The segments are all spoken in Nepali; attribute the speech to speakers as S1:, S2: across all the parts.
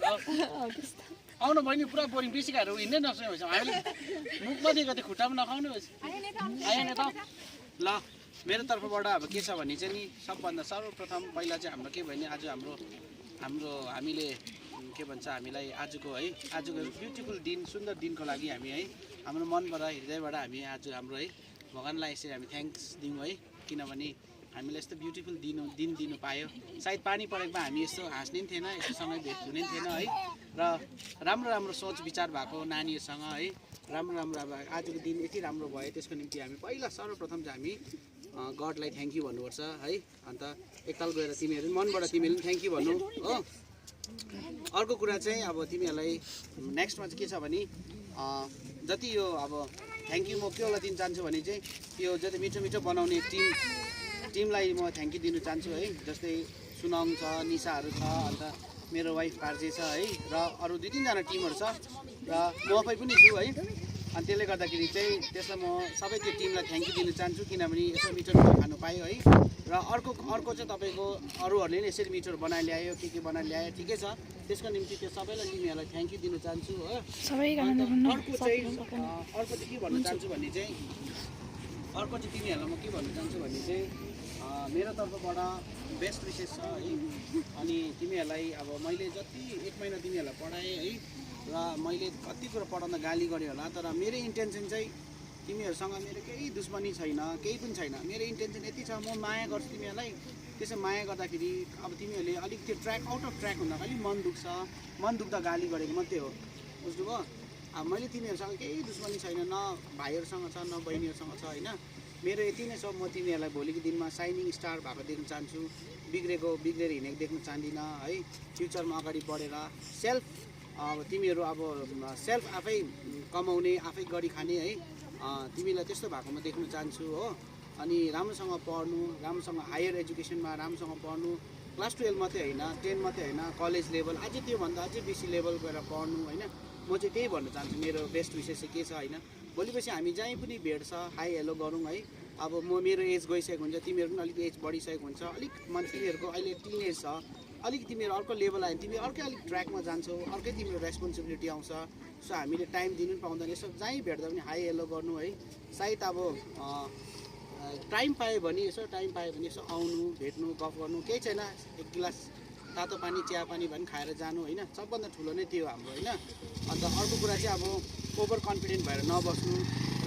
S1: आउनु बहिनी पुरा बोरिङ बेसी खाएर हिँड्नै नसक्ने भएछ हामीले मुखमा दिएको थियो खुट्टामा नखाउने भएछ आएन त ल मेरो तर्फबाट अब के छ भने चाहिँ नि सबभन्दा सर्वप्रथम पहिला चाहिँ हाम्रो के भयो भने आज हामीले के भन्छ हामीलाई आजको ब्युटिफुल दिन सुन्दर दिनको लागि हामी है हाम्रो मनबाट हृदयबाट हामी आज हाम्रो है भगवान्लाई यसरी हामी थ्याङ्क्स दिउँ है किनभने हामीलाई यस्तो ब्युटिफुल दिन दिनु पायो सायद पानी परेकोमा हामी यस्तो हाँस्ने पनि थिएन यस्तो सँगै भेट हुने पनि थिएन है र राम्रो सोच विचार भएको नानीहरूसँग है राम्रो अब आजको दिन यति राम्रो भयो त्यसको निम्ति हामी पहिला सर्वप्रथम चाहिँ हामी गडलाई थ्याङ्क यू भन्नुपर्छ है अन्त एकताल गएर तिमीहरू मनबाट तिमीहरूले पनि थ्याङ्क यू भन्नु हो अर्को कुरा चाहिँ अब तिमीहरूलाई नेक्स्टमा चाहिँ के छ भने जति यो अब थ्याङ्क यू म के होला दिन चाहन्छु भने चाहिँ यो जति मिठो मिठो बनाउने टिमलाई म थ्याङ्क यू दिनु चाहन्छु है जस्तै सुनाङ छ निशाहरू छ अन्त मेरो वाइफ कार्जे छ है र अरू 2-3 जना टिमहरू छ र म आफै पनि छु है अनि त्यसले गर्दाखेरि चाहिँ त्यसलाई म सबै त्यो टिमलाई थ्याङ्क यू दिन चाहन्छु किनभने यसो मिठो खानु पायो है र अर्को चाहिँ तपाईँको अरूहरूले नि यसरी मिठोहरू बनाएर ल्यायो के बनाएर ल्यायो ठिकै छ त्यसको निम्ति त्यो सबैलाई तिमीहरूलाई थ्याङ्क यू दिन चाहन्छु हो अर्को चाहिँ के भन्न चाहन्छु भने चाहिँ तिमीहरूलाई म के भन्न चाहन्छु भने चाहिँ मेरो तर्फबाट बेस्ट विशेष छ है अनि तिमीहरूलाई अब मैले जति 1 महिना तिमीहरूलाई पढाएँ है र मैले कति कुरा पढाउँदा गाली गरेँ होला तर मेरो इन्टेन्सन चाहिँ तिमीहरूसँग मेरो केही दुश्मनी छैन केही पनि छैन मेरो इन्टेन्सन यति छ म माया गर्छु तिमीहरूलाई त्यसो माया गर्दाखेरि अब तिमीहरूले अलिक त्यो आउट अफ ट्र्याक हुँदा अलिक मन दुख्दा गाली गरेको मात्रै हो बुझ्नुभयो अब मैले तिमीहरूसँग केही दुश्मनी छैन न भाइहरूसँग छ न बहिनीहरूसँग छ होइन मेरो यति नै छ म तिमीहरूलाई भोलिको दिनमा साइनिङ स्टार भएको देख्न चाहन्छु बिग्रेर हिँडेको देख्न चाहदिनँ है फ्युचरमा अगाडि बढेर अब तिमीहरू अब सेल्फ आफै कमाउने आफै गरी खाने है तिमीलाई त्यस्तो भएको म देख्न चाहन्छु हो अनि राम्रोसँग पढ्नु राम्रोसँग हायर एजुकेसनमा राम्रोसँग पढ्नु क्लास 12 मात्रै होइन 10 मात्रै होइन कलेज लेभल अझै त्योभन्दा अझै बेसी लेभल गएर पढ्नु होइन म चाहिँ त्यही भन्न चाहन्छु मेरो बेस्ट विशेष चाहिँ के छ होइन भोलिपछि हामी जहीँ पनि भेट्छ हाई हेलो गरौँ है अब मेरो एज गइसकेको हुन्छ तिमीहरू पनि अलिक एज बढिसकेको हुन्छ अलिक तिमीहरूको अहिले टिन एज छ अलिक तिमीहरू अर्को लेभल आयो तिमीहरू अर्कै अलिक ट्र्याकमा जान्छौ अर्कै तिम्रो रेस्पोन्सिबिलिटी आउँछ सो हामीले टाइम दिनु पनि पाउँदैन यसो जहीँ भेट्दा पनि हाई हेलो गर्नु है सायद अब टाइम पायो भने यसो आउनु भेट्नु गफ गर्नु केही छैन 1 गिलास तातो पानी चिया पानी पनि खाएर जानु होइन सबभन्दा ठुलो नै त्यो हाम्रो होइन अन्त अर्को कुरा चाहिँ अब ओभर कन्फिडेन्ट भएर नबस्नु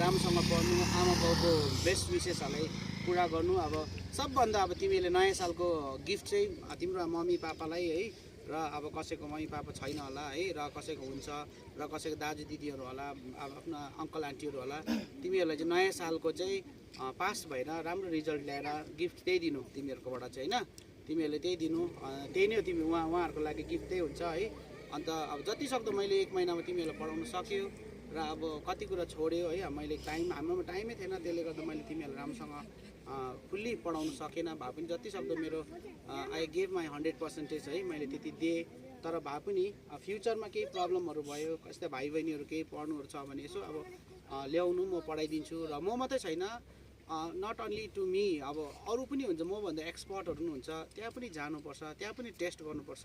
S1: राम्रोसँग पढ्नु आमा बाउको बेस्ट विशेषहरूलाई पुरा गर्नु अब सबभन्दा अब तिमीले नयाँ सालको गिफ्ट चाहिँ तिम्रो मम्मी पापालाई है र अब कसैको मम्मी पापा छैन होला है र कसैको हुन्छ र कसैको दाजु दिदीहरू होला अब आफ्नो अङ्कल आन्टीहरू होला तिमीहरूलाई चाहिँ नयाँ सालको चाहिँ पास भएर राम्रो रिजल्ट ल्याएर गिफ्ट त्यही दिनु तिमीहरूकोबाट चाहिँ होइन तिमीहरूले त्यही दिनु त्यही नै हो उहाँहरूको लागि गिफ्ट त्यही हुन्छ है अन्त अब जति सक्दो मैले 1 महिनामा तिमीहरूलाई पढाउन सक्यो र अब कति कुरा छोड्यो है मैले हाम्रोमा टाइमै थिएन त्यसले गर्दा मैले तिमीहरूलाई राम्रोसँग फुल्ली पढाउन सकेन भए पनि जति सक्दो मेरो आई गेभ माई 100% है मैले त्यति दिएँ तर भए पनि फ्युचरमा केही प्रब्लमहरू भयो कस्तै भाइ बहिनीहरू केही पढ्नुहरू छ भने यसो अब ल्याउनु म पढाइदिन्छु र म मात्रै छैन नट अन्ली टु मी अब अरू पनि हुन्छ मभन्दा एक्सपर्टहरू पनि हुन्छ त्यहाँ पनि जानुपर्छ त्यहाँ पनि टेस्ट गर्नुपर्छ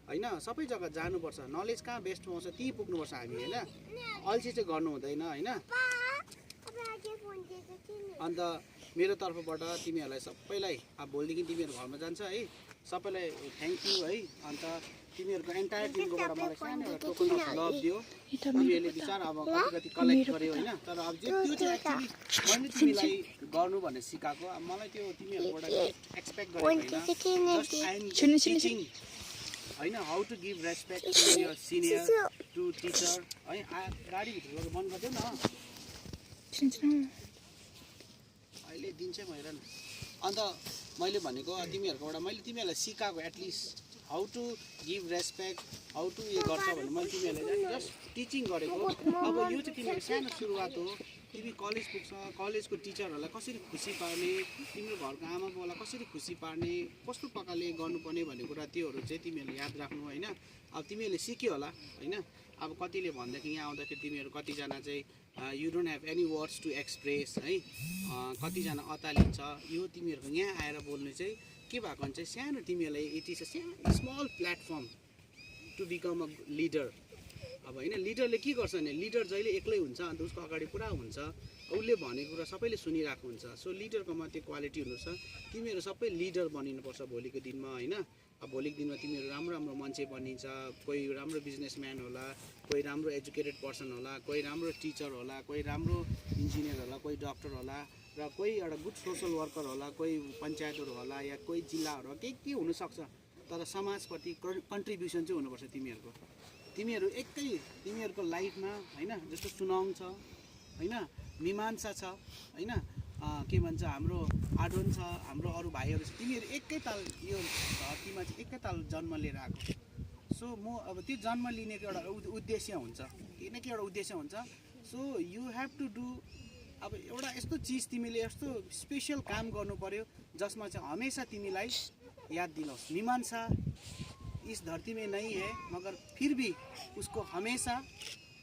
S1: होइन सबै जग्गा जानुपर्छ नलेज कहाँ बेस्ट पाउँछ त्यहीँ पुग्नुपर्छ हामी होइन अल्छी चाहिँ गर्नु हुँदैन होइन अन्त मेरो तर्फबाट तिमीहरूलाई सबैलाई अब भोलिदेखि तिमीहरू घरमा जान्छ है सबैलाई थ्याङ्क यू है अन्त तिमीहरूको एन्टायर टिमकोबाट मलाई सानो एउटा टोकन अफ लभ दियो तिमीहरूले विचार अब कति कलेक्ट गर्यो होइन तर अब त्यो चाहिँ एक्चुअली मैले तिमीलाई गर्नु भनेर सिकाएको अब मलाई त्यो तिमीहरूबाट एक्सपेक्ट गरेको होइन how to give respect to your senior to teacher है गाडीभित्र लगेर बन्द गरिदेऊ न अहिले दिन चाहिँ हेर न अन्त मैले भनेको तिमीहरूकोबाट मैले तिमीहरूलाई सिकाएको at least how to give respect how to यो गर्छ भने मैले तिमीहरूलाई जस्ट टिचिङ गरेको अब यो चाहिँ तिमीहरू सानो सुरुवात हो तिमी कलेज पुग्छ कलेजको टिचरहरूलाई कसरी खुसी पार्ने तिम्रो घरको आमा बाउलाई कसरी खुसी पार्ने कस्तो प्रकारले गर्नुपर्ने भन्ने कुरा त्योहरू चाहिँ तिमीहरूले याद राख्नु होइन अब तिमीहरूले सिक्यो होला होइन अब कतिले भन्दाखेरि यहाँ आउँदाखेरि तिमीहरू कतिजना चाहिँ you don't have any words to express है कतिजना अतालिन्छ यो तिमीहरूको यहाँ आएर बोल्नु चाहिँ के भएको भने चाहिँ सानो तिमीहरूलाई it is a small platform to become a leader. अब होइन लिडरले के गर्छ भने लिडर जहिले एक्लै हुन्छ अन्त उसको अगाडि पुरा हुन्छ, उसले भनेको कुरा सबैले सुनिरहेको हुन्छ। सो लिडरकोमा त्यो क्वालिटी हुनुपर्छ। तिमीहरू सबै लिडर बनिनुपर्छ भोलिको दिनमा होइन। अब भोलिको दिनमा तिमीहरू राम्रो राम्रो मान्छे बनिन्छ, कोही राम्रो बिजनेसम्यान होला, कोही राम्रो एजुकेटेड पर्सन होला, कोही राम्रो टिचर होला, कोही राम्रो इन्जिनियर होला, कोही डक्टर होला, र कोही एउटा गुड सोसल वर्कर होला, कोही पञ्चायतहरू होला, या कोही जिल्लाहरू के हुनसक्छ। तर समाजप्रति कन्ट्रिब्युसन चाहिँ हुनुपर्छ तिमीहरूको। तिमीहरू तिमीहरूको लाइफमा होइन जस्तो सुनाउँ छ होइन, मीमांसा छ होइन, के भन्छ हाम्रो आडोन छ, हाम्रो अरू भाइहरू छ, तिमीहरू एकैताल यो धरतीमा चाहिँ एकैताल जन्म लिएर आएको। सो म अब त्यो जन्म लिनेको एउटा उद्देश्य हुन्छ, केही न केही एउटा उद्देश्य हुन्छ। So you have to do, अब एउटा यस्तो चिज तिमीले यस्तो स्पेसल काम गर्नु पर्यो जसमा चाहिँ हमेसा तिमीलाई याद दिलाओस्, मीमांसा इस धरती में नहीं है मगर फिर भी उसको हमेसा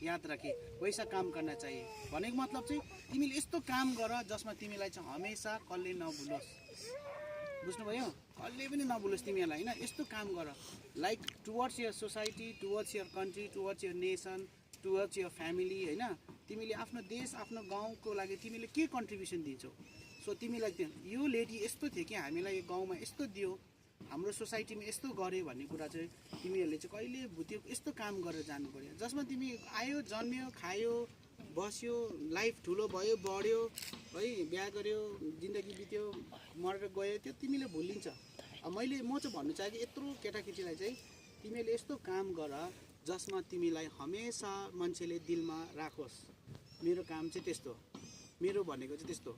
S1: याद रखे, वैसा काम करना चाहिए। भनेको मतलब चाहिँ तिमीले यस्तो काम गर जसमा तिमीलाई चाहिँ हमेसा कसले नभुलोस्। बुझ्नुभयो? कसले पनि नभुलोस् तिमीहरूलाई होइन। यस्तो काम गर like towards your society, towards your country, towards your nation, towards your family होइन। तिमीले आफ्नो देश आफ्नो गाउँको लागि तिमीले के कन्ट्रिब्युसन दिन्छौ। सो तिमीलाई यो लेडी यस्तो थियो कि हामीलाई यो गाउँमा यस्तो दियो, हाम्रो सोसाइटीमा यस्तो गऱ्यो भन्ने कुरा चाहिँ तिमीहरूले चाहिँ कहिले त्यो यस्तो काम गरेर जानु पऱ्यो जसमा तिमी आयो, जन्मियो, खायो, बस्यो, लाइफ ठुलो भयो, बढ्यो है, बिहा गर्यो, जिन्दगी बित्यो, मरेर गयो, त्यो तिमीले भुलिन्छ। अब म चाहिँ भन्नु चाहेको यत्रो केटाकेटीलाई चाहिँ तिमीले यस्तो काम गर जसमा तिमीलाई हमेसा मान्छेले दिलमा राखोस्। मेरो काम चाहिँ त्यस्तो, मेरो भनेको चाहिँ त्यस्तो,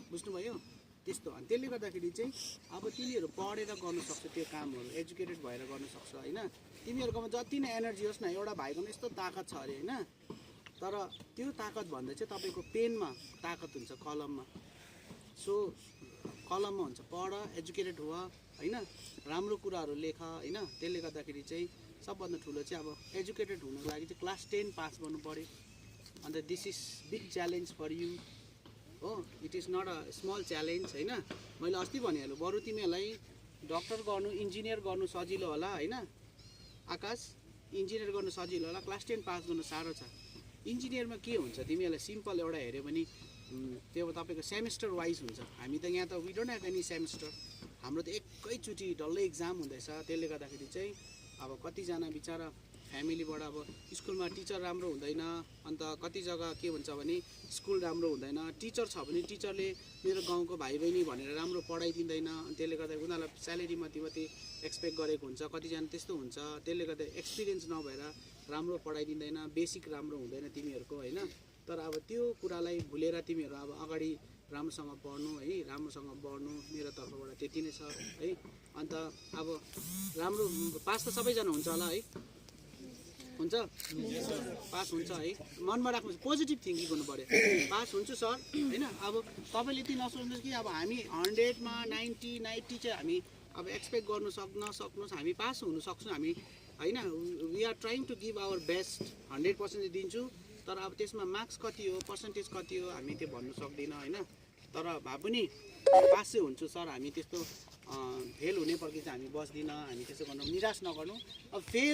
S1: बुझ्नुभयो? त्यस्तो। अनि त्यसले गर्दाखेरि चाहिँ अब तिमीहरू पढेर गर्नु सक्छ त्यो कामहरू, एजुकेटेड भएर गर्नु सक्छ होइन। तिमीहरूकोमा जति नै एनर्जी होस् न, एउटा भाइकोमा यस्तो ताकत छ अरे होइन, तर त्यो ताकत भन्दा चाहिँ तपाईँको पेनमा ताकत हुन्छ, कलममा। सो कलममा हुन्छ, पढ, एजुकेटेड हो होइन, राम्रो कुराहरू लेख होइन। त्यसले गर्दाखेरि चाहिँ सबभन्दा ठुलो चाहिँ अब एजुकेटेड हुनुको लागि चाहिँ क्लास 10 पास गर्नु पऱ्यो। And this is big challenge for you हो, it is not a small challenge होइन। मैले अस्ति भनिहालेँ, बरु तिमीहरूलाई डक्टर गर्नु, इन्जिनियर गर्नु सजिलो होला होइन। आकाश, इन्जिनियर गर्नु सजिलो होला, क्लास 10 पास गर्नु साह्रो छ। इन्जिनियरमा के हुन्छ तिमीहरूलाई सिम्पल एउटा हेऱ्यो भने त्यो तपाईँको सेमेस्टर वाइज हुन्छ। हामी त यहाँ त we don't have any semester, हाम्रो त एकैचोटि डल्लै इक्जाम हुँदैछ। त्यसले गर्दाखेरि चाहिँ अब कतिजना बिचरा फ्यामिलीबाट अब स्कुलमा टिचर राम्रो हुँदैन, अन्त कति जग्गा के हुन्छ भने स्कुल राम्रो हुँदैन, टिचर छ भने टिचरले मेरो गाउँको भाइ बहिनी भनेर राम्रो पढाइदिँदैन, अनि त्यसले गर्दा उनीहरूलाई स्यालेरी माथि एक्सपेक्ट गरेको हुन्छ। कतिजना त्यस्तो हुन्छ, त्यसले गर्दा एक्सपिरियन्स नभएर राम्रो पढाइदिँदैन, बेसिक राम्रो हुँदैन तिमीहरूको होइन। तर अब त्यो कुरालाई भुलेर तिमीहरू अब अगाडि राम्रोसँग पढ्नु है, राम्रोसँग बढ्नु, मेरो तर्फबाट त्यति नै छ है। अन्त अब राम्रो पास त सबैजना हुन्छ होला है, हुन्छ पास हुन्छ है, मनमा राख्नु, पोजिटिभ थिङ्किङ गर्नु पऱ्यो। पास हुन्छु सर होइन। अब तपाईँले यति नसोच्नुहोस् कि अब हामी 100मा 90 चाहिँ हामी अब एक्सपेक्ट गर्नु नसक्नुहोस्, हामी पास हुनु सक्छौँ हामी होइन। We are trying to give our best, 100% दिन्छु, तर अब त्यसमा मार्क्स कति हो, पर्सेन्टेज कति हो हामी त्यो भन्नु सक्दैनौँ होइन। तर भए पनि पास चाहिँ हुन्छु सर, हामी त्यस्तो फेल हुने प्रति चाहिँ हामी बस्दिनँ, हामी त्यसो गर्नु निराश नगर्नु। अब फेल